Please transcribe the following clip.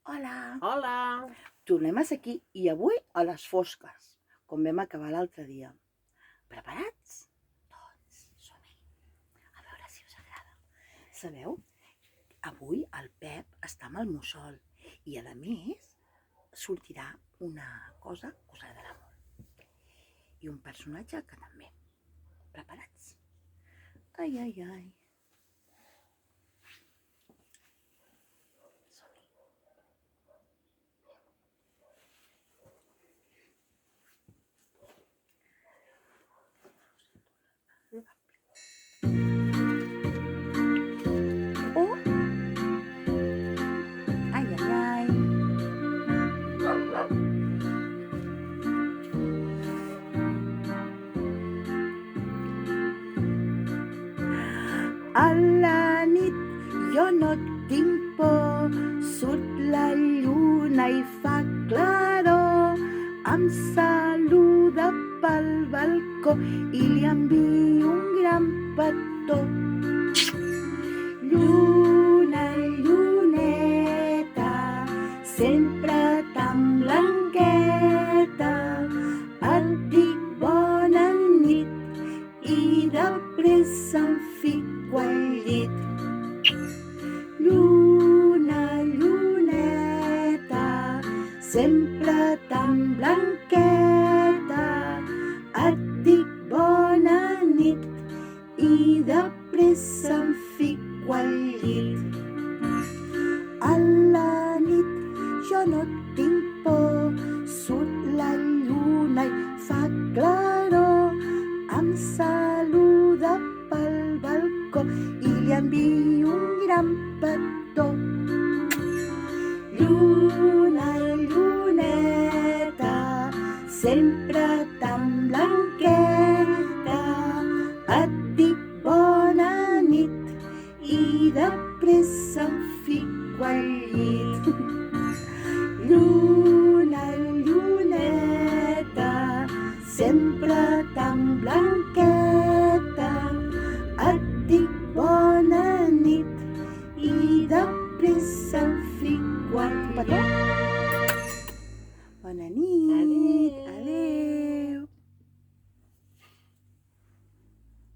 Hola! Hola! Tornem a ser aquí i avui a les fosques, com vam acabar l'altre dia. Preparats? Doncs som-hi. A veure si us agrada. Sabeu? Avui el Pep està amb el mussol i a més sortirà una cosa que us agradarà molt. I un personatge que també. Preparats? Ai, ai, ai. Oh! Ai, ai, ai. A la nit jo no tinc por, surt la lluna i fa claror. Em saluda pel balcó i li envio un gran petó. Lluna, lluneta, sempre tan blanqueta, et dic bona nit i de pressa em fico al llit. Lluna, lluneta, sempre tan blanqueta, et dic bona nit i de pressa em fico al llit. A la nit jo no tinc por, surt la lluna i fa claror. Em saluda pel balcó i li envio un gran petó. Lluna, lluneta, sempre tan blanqueta, et dic bona nit i de pressa em fico al llit. Lluna, lluneta, sempre tan blanqueta,